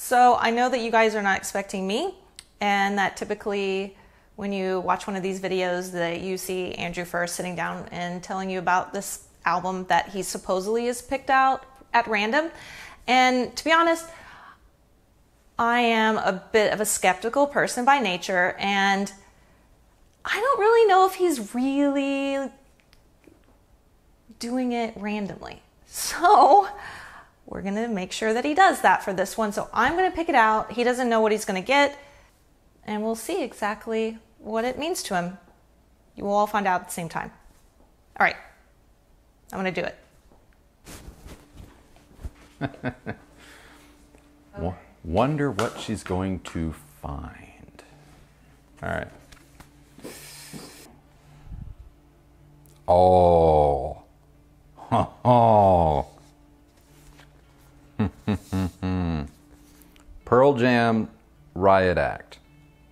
So I know that you guys are not expecting me, and that typically when you watch one of these videos that you see Andrew first sitting down and telling you about this album that he supposedly has picked out at random. And to be honest, I am a bit of a skeptical person by nature, and I don't really know if he's really doing it randomly. So we're going to make sure that he does that for this one. So I'm going to pick it out. He doesn't know what he's going to get, and we'll see exactly what it means to him. You will all find out at the same time. All right, I'm going to do it. Wonder what she's going to find. All right. Oh. Oh. Pearl Jam, Riot Act.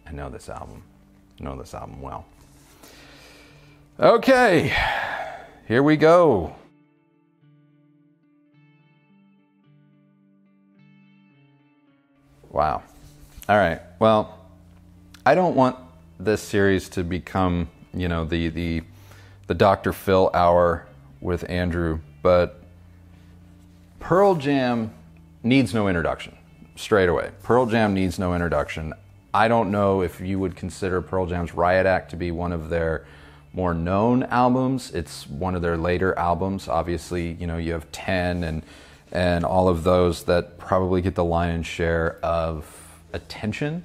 I know this album. I know this album well. Okay. Here we go. Wow. All right. Well, I don't want this series to become, you know, the Dr. Phil hour with Andrew, but Pearl Jam needs no introduction. Straight away. Pearl Jam needs no introduction. I don't know if you would consider Pearl Jam's Riot Act to be one of their more known albums. It's one of their later albums. Obviously, you know, you have 10 and all of those that probably get the lion's share of attention.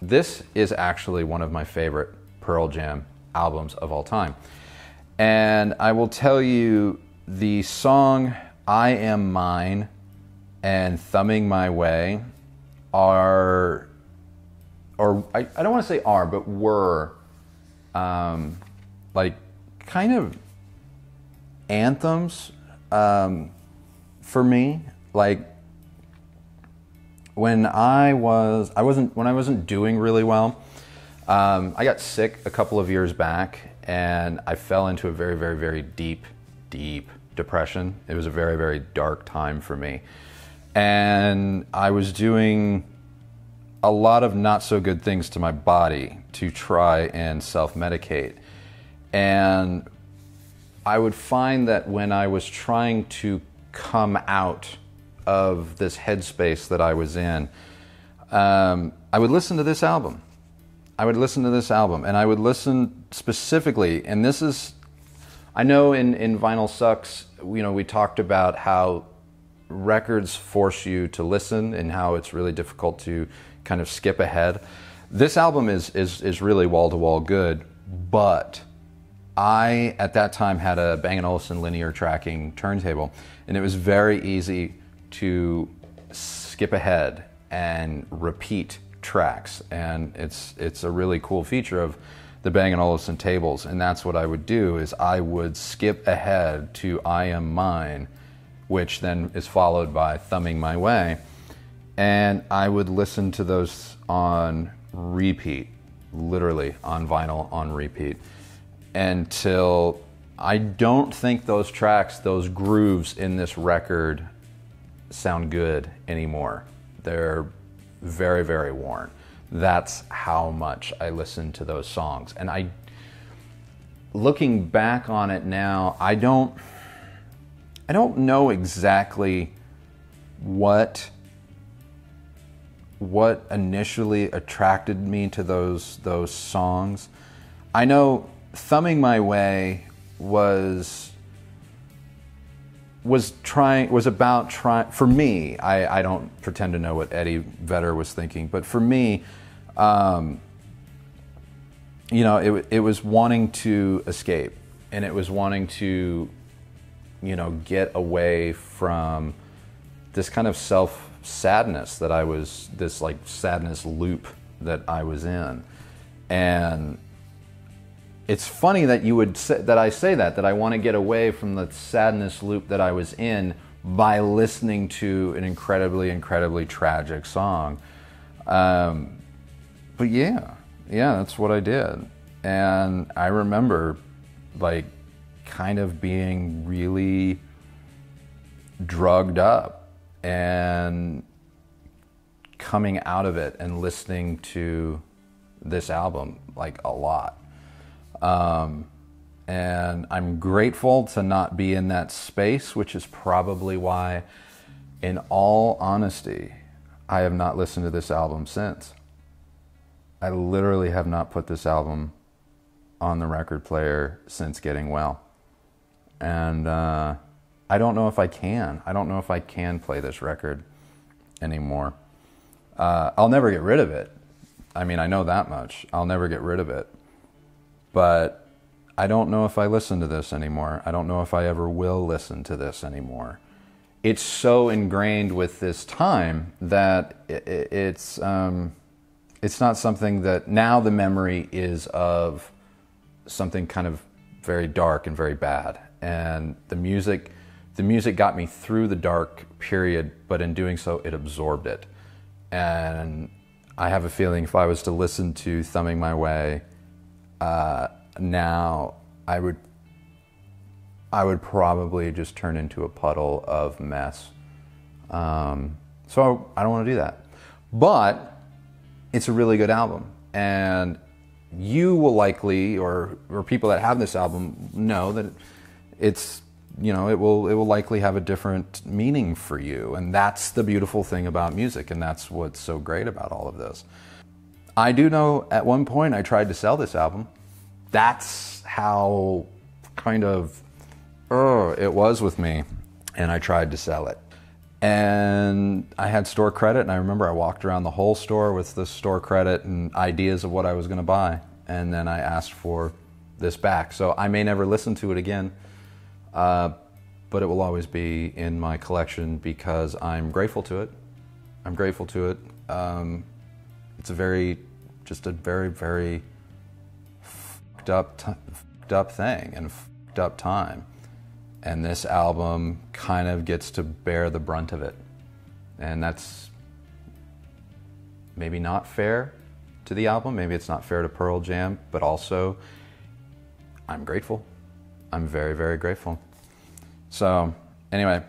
This is actually one of my favorite Pearl Jam albums of all time. And I will tell you, the song I Am Mine and Thumbing My Way are, or I don't want to say are, but were, like kind of anthems for me. Like when I wasn't doing really well, I got sick a couple of years back, and I fell into a very, very, very deep depression. It was a very, very dark time for me. And I was doing a lot of not so good things to my body to try and self-medicate. And I would find that when I was trying to come out of this headspace that I was in, I would listen to this album. I would listen to this album, and I would listen specifically, and this is, I know in Vinyl Sucks, you know, we talked about how records force you to listen and how it's really difficult to kind of skip ahead. This album is really wall-to-wall good, but I, at that time, had a Bang & Olufsen linear tracking turntable, and it was very easy to skip ahead and repeat tracks, and it's a really cool feature of the Bang & Olufsen tables, and that's what I would do, is I would skip ahead to I Am Mine, which then is followed by Thumbing My Way, and I would listen to those on repeat, literally on vinyl on repeat, until I don't think those tracks, those grooves in this record sound good anymore. They're very, very worn. That's how much I listened to those songs. And looking back on it now, I don't know exactly what initially attracted me to those songs. I know Thumbing My Way was about trying, for me, I don't pretend to know what Eddie Vedder was thinking, but for me, you know, it was wanting to escape, and it was wanting to, you know, get away from this kind of sadness that I was, this like sadness loop that I was in. And it's funny that you would say, that I say that I want to get away from the sadness loop that I was in by listening to an incredibly, incredibly tragic song. But yeah, that's what I did. And I remember like kind of being really drugged up and coming out of it and listening to this album like a lot. And I'm grateful to not be in that space, which is probably why, in all honesty, I have not listened to this album since. I literally have not put this album on the record player since getting well. And I don't know if I can. I don't know if I can play this record anymore. I'll never get rid of it. I mean, I know that much. I'll never get rid of it. But I don't know if I listen to this anymore. I don't know if I ever will listen to this anymore. It's so ingrained with this time that it's not something that now the memory is of something kind of very dark and very bad. And the music got me through the dark period, but in doing so, it absorbed it. And I have a feeling if I was to listen to Thumbing My Way now, I would probably just turn into a puddle of mess. So I don't want to do that. But it's a really good album, and you will likely, or people that have this album know that it's, you know, it will likely have a different meaning for you, and that's the beautiful thing about music, and that's what's so great about all of this. I do know at one point I tried to sell this album. That's how kind of it was with me, and I tried to sell it. And I had store credit, and I remember I walked around the whole store with the store credit and ideas of what I was going to buy, and then I asked for this back. So I may never listen to it again, but it will always be in my collection because I'm grateful to it. I'm grateful to it. It's a very, very fucked up thing and fucked up time. And this album kind of gets to bear the brunt of it. And that's maybe not fair to the album. Maybe it's not fair to Pearl Jam, but also I'm grateful. I'm very, very grateful. So anyway,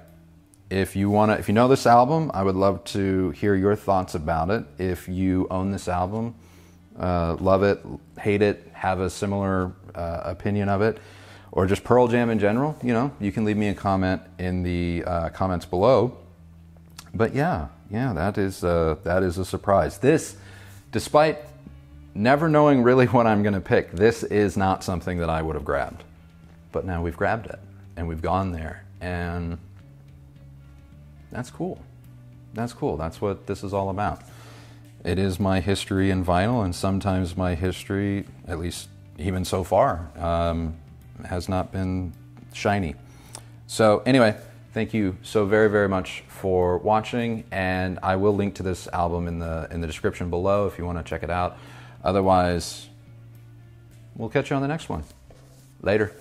if you know this album, I would love to hear your thoughts about it. If you own this album, love it, hate it, have a similar opinion of it, or just Pearl Jam in general, you know, you can leave me a comment in the comments below. But yeah, that is a surprise. This, despite never knowing really what I'm going to pick, this is not something that I would have grabbed. But now we've grabbed it, and we've gone there, and that's cool. That's cool. That's what this is all about. It is my history in vinyl, and sometimes my history, at least even so far, has not been shiny. So anyway, thank you so very, very much for watching, and I will link to this album in the description below if you want to check it out. Otherwise, we'll catch you on the next one. Later.